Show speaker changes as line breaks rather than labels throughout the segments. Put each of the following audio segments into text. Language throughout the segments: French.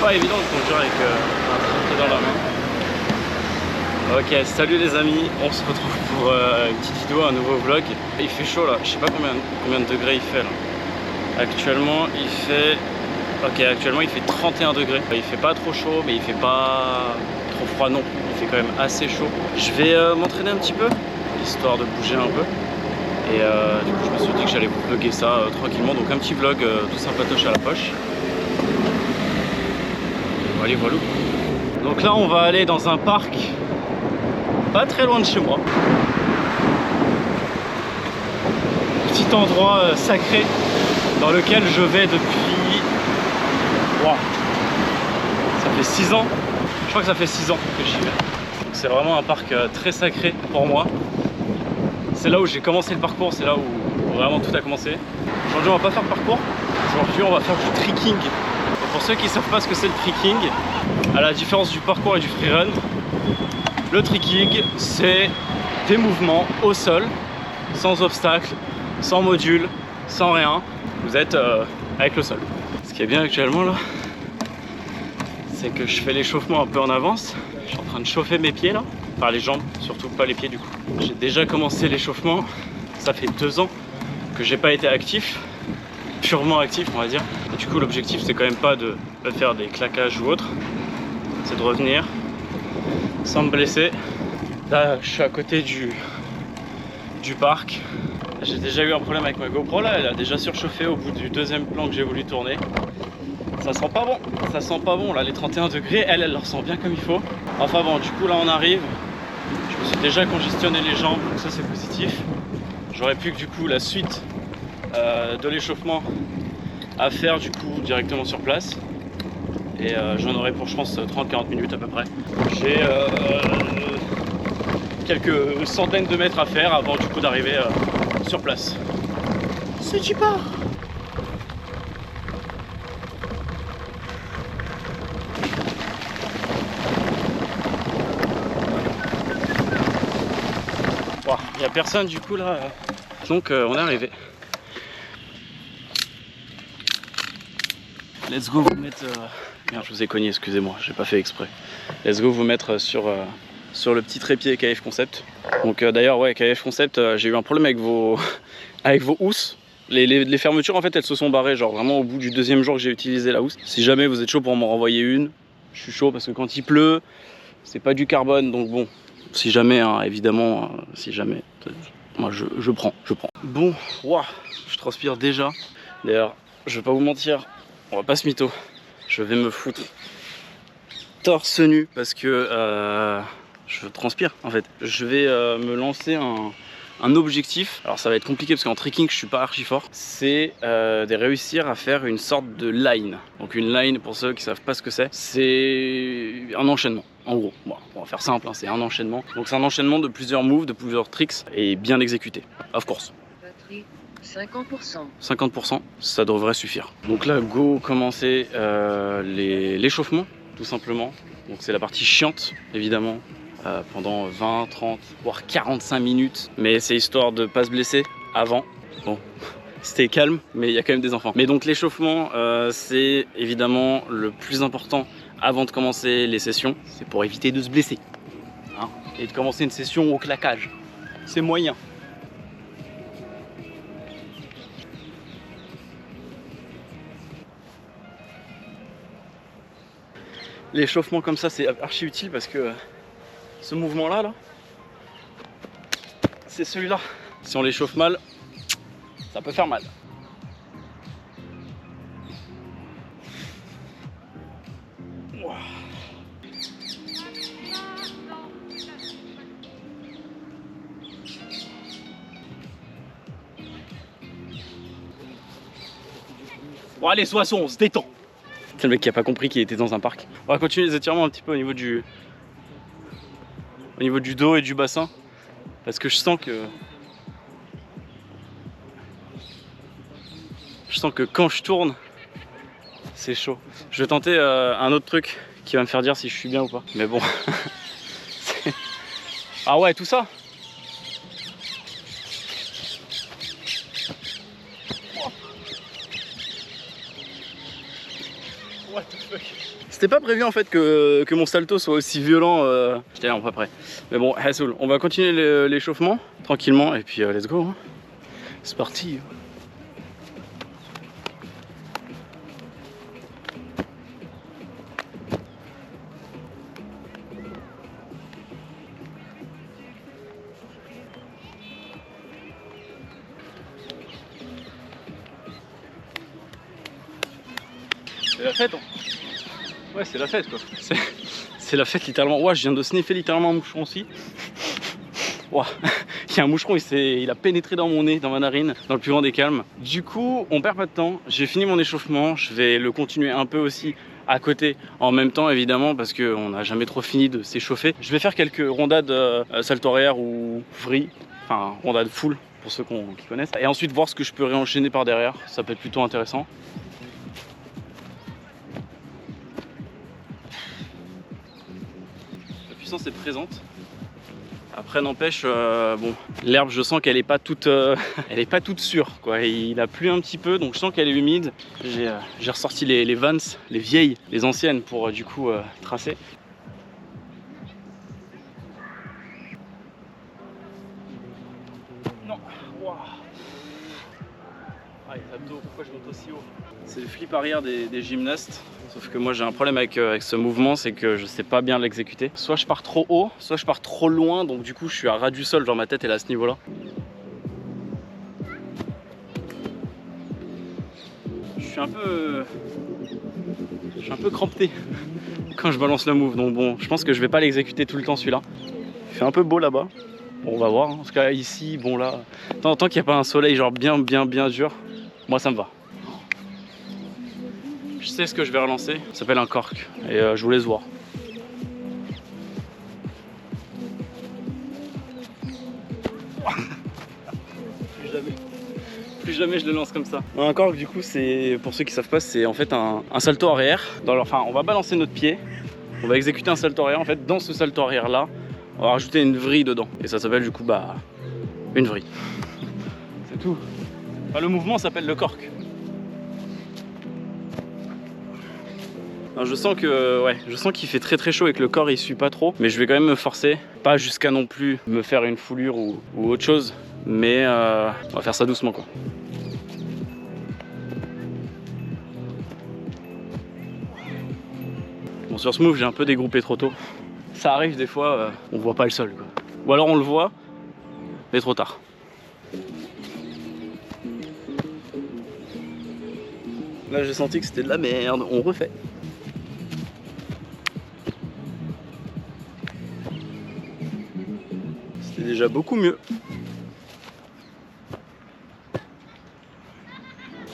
pas évident de conduire avec un tracteur dans la main. Ok, salut les amis, on se retrouve pour une petite vidéo, un nouveau vlog. Il fait chaud là, je sais pas combien de degrés il fait là. Actuellement il fait 31 degrés. Il fait pas trop chaud mais il fait pas trop froid non plus, il fait quand même assez chaud. Je vais m'entraîner un petit peu, histoire de bouger un peu. Et du coup je me suis dit que j'allais vous vlogger ça tranquillement, donc un petit vlog tout sympatoche à la poche. Allez, voilà. Donc là on va aller dans un parc pas très loin de chez moi. Petit endroit sacré dans lequel je vais depuis... Wow. Ça fait 6 ans. Je crois que ça fait 6 ans que j'y vais. C'est vraiment un parc très sacré pour moi. C'est là où j'ai commencé le parcours, c'est là où vraiment tout a commencé. Aujourd'hui on va pas faire de parcours. Aujourd'hui on va faire du trekking. Et pour ceux qui ne savent pas ce que c'est le trekking, à la différence du parcours et du freerun, le trekking, c'est des mouvements au sol, sans obstacle, sans module, sans rien. Vous êtes avec le sol. Ce qui est bien actuellement là, c'est que je fais l'échauffement un peu en avance. Je suis en train de chauffer mes pieds là, enfin les jambes, surtout pas les pieds du coup. J'ai déjà commencé l'échauffement, ça fait 2 ans que j'ai pas été actif, purement actif on va dire. Et du coup l'objectif c'est quand même pas de faire des claquages ou autre, c'est de revenir sans me blesser. Là je suis à côté du parc. J'ai déjà eu un problème avec ma GoPro là, elle a déjà surchauffé au bout du 2e plan que j'ai voulu tourner. Ça sent pas bon, ça sent pas bon là, les 31 degrés, elle le ressent bien comme il faut. Enfin bon, du coup là on arrive, je me suis déjà congestionné les jambes, donc ça c'est positif. J'aurais plus que du coup la suite de l'échauffement à faire du coup directement sur place. Et j'en aurai pour je pense 30-40 minutes à peu près. J'ai quelques centaines de mètres à faire avant du coup d'arriver sur place. C'est du pas. Il n'y a personne du coup là, donc on est arrivé. Let's go vous mettre... Merde, je vous ai cogné, excusez-moi, j'ai pas fait exprès. Let's go vous mettre sur le petit trépied KF Concept. Donc d'ailleurs ouais, KF Concept, j'ai eu un problème avec vos housses. Les fermetures en fait elles se sont barrées, genre vraiment au bout du 2e jour que j'ai utilisé la housse. Si jamais vous êtes chaud pour m'en renvoyer une, je suis chaud parce que quand il pleut, c'est pas du carbone, donc bon, si jamais, hein, évidemment, si jamais, moi je prends. Bon, wow, je transpire déjà. D'ailleurs, je vais pas vous mentir, on va pas se mytho. Je vais me foutre torse nu parce que je transpire en fait. Je vais me lancer un objectif. Alors ça va être compliqué parce qu'en trekking je suis pas archi fort. C'est de réussir à faire une sorte de line. Donc une line, pour ceux qui savent pas ce que c'est un enchaînement. En gros, bon, on va faire simple, hein, c'est un enchaînement. Donc c'est un enchaînement de plusieurs moves, de plusieurs tricks et bien exécuté. Of course. 50%, ça devrait suffire. Donc là, go commencer l'échauffement, tout simplement. Donc c'est la partie chiante, évidemment, pendant 20, 30, voire 45 minutes. Mais c'est histoire de pas se blesser avant. Bon, c'était calme, mais il y a quand même des enfants. Mais donc l'échauffement, c'est évidemment le plus important avant de commencer les sessions. C'est pour éviter de se blesser, hein, et de commencer une session au claquage. C'est moyen. L'échauffement comme ça c'est archi utile parce que ce mouvement là, c'est celui-là. Si on l'échauffe mal, ça peut faire mal. Wow. Bon allez, soissons, on se détend. C'est le mec qui a pas compris qu'il était dans un parc. On va continuer les étirements un petit peu au niveau du dos et du bassin. Parce que je sens que quand je tourne, c'est chaud. Je vais tenter un autre truc qui va me faire dire si je suis bien ou pas. Mais bon. Ah ouais, tout ça. What the fuck. C'était pas prévu en fait que mon salto soit aussi violent. J'étais là, pas prêt. Mais bon, Hassoul, on va continuer l'échauffement tranquillement et puis let's go. Hein. C'est parti. C'est la fête, hein. Ouais, c'est la fête quoi. C'est la fête littéralement. Ouais, je viens de sniffer littéralement un moucheron aussi. Ouais, il y a un moucheron, il a pénétré dans mon nez, dans ma narine, dans le plus grand des calmes. Du coup, on perd pas de temps. J'ai fini mon échauffement. Je vais le continuer un peu aussi à côté en même temps évidemment parce qu'on n'a jamais trop fini de s'échauffer. Je vais faire quelques rondades salto arrière ou free, enfin rondades full pour ceux qui connaissent. Et ensuite voir ce que je peux réenchaîner par derrière. Ça peut être plutôt intéressant. Est présente. Après n'empêche, bon, l'herbe je sens qu'elle est pas toute, elle est pas toute sûre quoi. Il a plu un petit peu donc je sens qu'elle est humide. J'ai ressorti les Vans, les vieilles, les anciennes pour du coup tracer. Non, wow. Ah, les abdos, pourquoi je monte aussi haut? C'est le flip arrière des gymnastes. Sauf que moi j'ai un problème avec ce mouvement, c'est que je sais pas bien l'exécuter. Soit je pars trop haut, soit je pars trop loin, donc du coup je suis à ras du sol, genre ma tête elle est à ce niveau là. Je suis un peu crampé quand je balance le move, donc bon, je pense que je vais pas l'exécuter tout le temps celui-là. Il fait un peu beau là-bas, bon, on va voir, hein. Parce que ici, bon là, tant qu'il n'y a pas un soleil genre bien dur, moi ça me va. Je sais ce que je vais relancer, ça s'appelle un cork et je vous laisse voir. Plus jamais je le lance comme ça. Un cork du coup c'est, pour ceux qui savent pas, c'est en fait un salto arrière. Enfin on va balancer notre pied, on va exécuter un salto arrière. En fait dans ce salto arrière là, on va rajouter une vrille dedans. Et ça s'appelle du coup une vrille. C'est tout. Enfin, le mouvement s'appelle le cork. Alors, je sens qu'il fait très chaud et que le corps il suit pas trop, mais je vais quand même me forcer, pas jusqu'à non plus me faire une foulure ou autre chose, mais on va faire ça doucement quoi. Bon, sur ce move j'ai un peu dégroupé trop tôt. Ça arrive des fois, on voit pas le sol quoi. Ou alors on le voit, mais trop tard. Là j'ai senti que c'était de la merde, on refait. C'était déjà beaucoup mieux.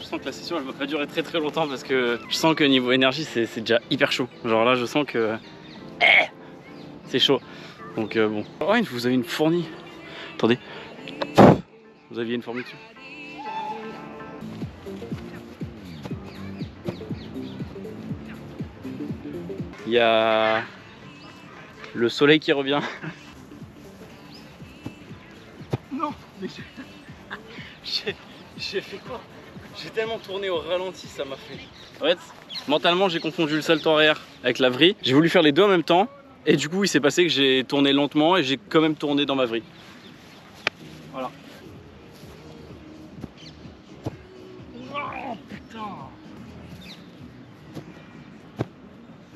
Je sens que la session elle va pas durer très longtemps parce que je sens que niveau énergie c'est déjà hyper chaud. Genre là je sens que c'est chaud. Donc bon. Oh, vous avez une fournie. Attendez. Vous aviez une fournie dessus. Il y a le soleil qui revient. Non, mais j'ai fait quoi? J'ai tellement tourné au ralenti, ça m'a fait. En fait, mentalement, j'ai confondu le salto arrière avec la vrille. J'ai voulu faire les deux en même temps. Et du coup, il s'est passé que j'ai tourné lentement et j'ai quand même tourné dans ma vrille. Voilà. Oh putain!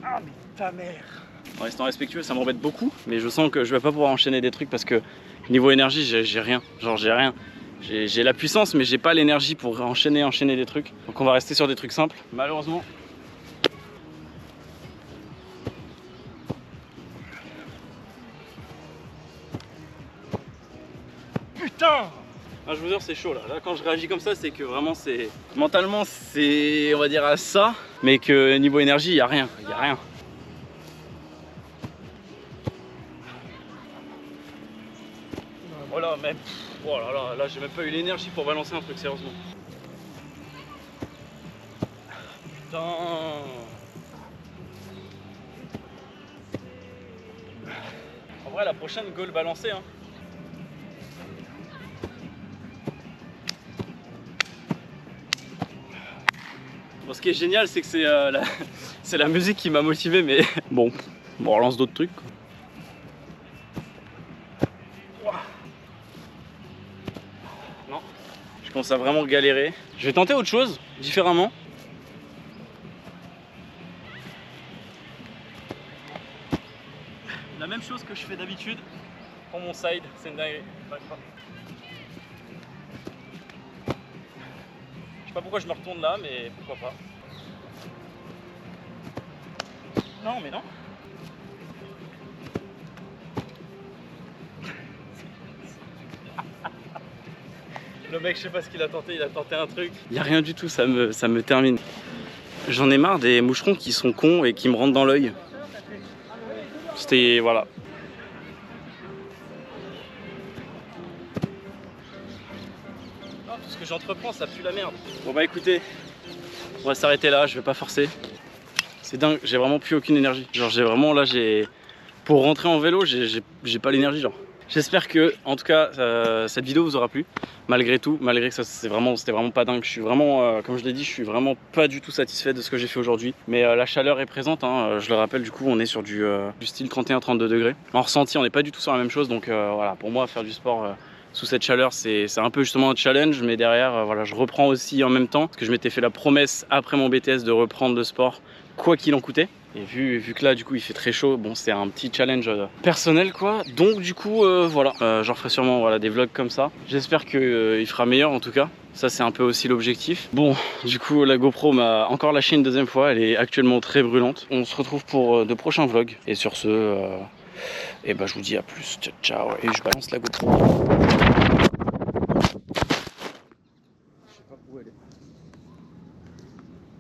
Ah mais ta mère! En restant respectueux, ça m'embête beaucoup, mais je sens que je vais pas pouvoir enchaîner des trucs parce que niveau énergie, j'ai rien. Genre j'ai rien. J'ai la puissance, mais j'ai pas l'énergie pour enchaîner des trucs. Donc on va rester sur des trucs simples, malheureusement. Putain! Ah, je vous jure, c'est chaud là. Là, quand je réagis comme ça, c'est que vraiment, c'est mentalement, c'est, on va dire, à ça, mais que niveau énergie, il y a rien. Il y a rien. Voilà, même. Oh là là, là, j'ai même pas eu l'énergie pour balancer un truc, sérieusement. Putain. En vrai, la prochaine, goal balancée, hein. Bon, ce qui est génial, c'est que c'est la musique qui m'a motivé, mais bon, on relance d'autres trucs. Non, je commence à vraiment galérer. Je vais tenter autre chose, différemment. La même chose que je fais d'habitude pour mon side, c'est une dinguerie. Je sais pas pourquoi je me retourne là, mais pourquoi pas. Non, mais non. Le mec, je sais pas ce qu'il a tenté, il a tenté un truc. Il y a rien du tout, ça me termine. J'en ai marre des moucherons qui sont cons et qui me rentrent dans l'œil. C'était, voilà. Oh, tout ce que j'entreprends, ça pue la merde. Bon bah écoutez, on va s'arrêter là, je vais pas forcer. C'est dingue, j'ai vraiment plus aucune énergie. Genre j'ai vraiment là, pour rentrer en vélo, j'ai pas l'énergie genre. J'espère que, en tout cas, cette vidéo vous aura plu. Malgré tout, malgré que c'était vraiment pas dingue. Je suis vraiment, comme je l'ai dit, je suis vraiment pas du tout satisfait de ce que j'ai fait aujourd'hui. Mais la chaleur est présente, hein. Je le rappelle, du coup, on est sur du style 31-32 degrés. En ressenti, on n'est pas du tout sur la même chose. Donc voilà, pour moi, faire du sport sous cette chaleur, c'est un peu justement un challenge. Mais derrière, voilà, je reprends aussi en même temps. Parce que je m'étais fait la promesse après mon BTS de reprendre le sport, quoi qu'il en coûtait. Et vu que là du coup il fait très chaud, bon c'est un petit challenge personnel quoi. Donc du coup voilà, j'en ferai sûrement voilà, des vlogs comme ça. J'espère qu'il fera meilleur en tout cas. Ça c'est un peu aussi l'objectif. Bon du coup la GoPro m'a encore lâché une deuxième fois. Elle est actuellement très brûlante. On se retrouve pour de prochains vlogs. Et sur ce, et bah, je vous dis à plus. Ciao ciao. Et je balance la GoPro. Je sais pas où elle est.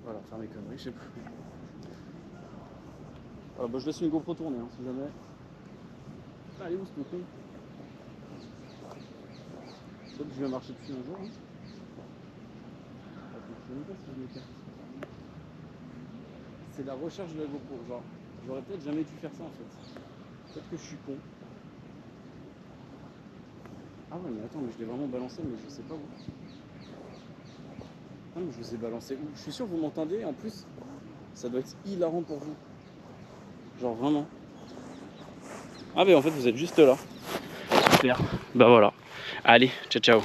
Voilà, faire mes conneries, je sais plus. Voilà, bah je laisse une GoPro tourner hein, si jamais. Ah, elle est où ce con? Peut-être que je vais marcher dessus un jour. Hein. Attends, je sais même pas si je m'écarte. C'est la recherche de la GoPro. Genre, j'aurais peut-être jamais dû faire ça en fait. Peut-être que je suis con. Ah ouais, mais attends, mais je l'ai vraiment balancé, mais je sais pas où. Ah, mais je vous ai balancé où? Je suis sûr que vous m'entendez. En plus, ça doit être hilarant pour vous. Genre vraiment. Ah mais en fait vous êtes juste là. Super. Bah voilà. Allez, ciao ciao.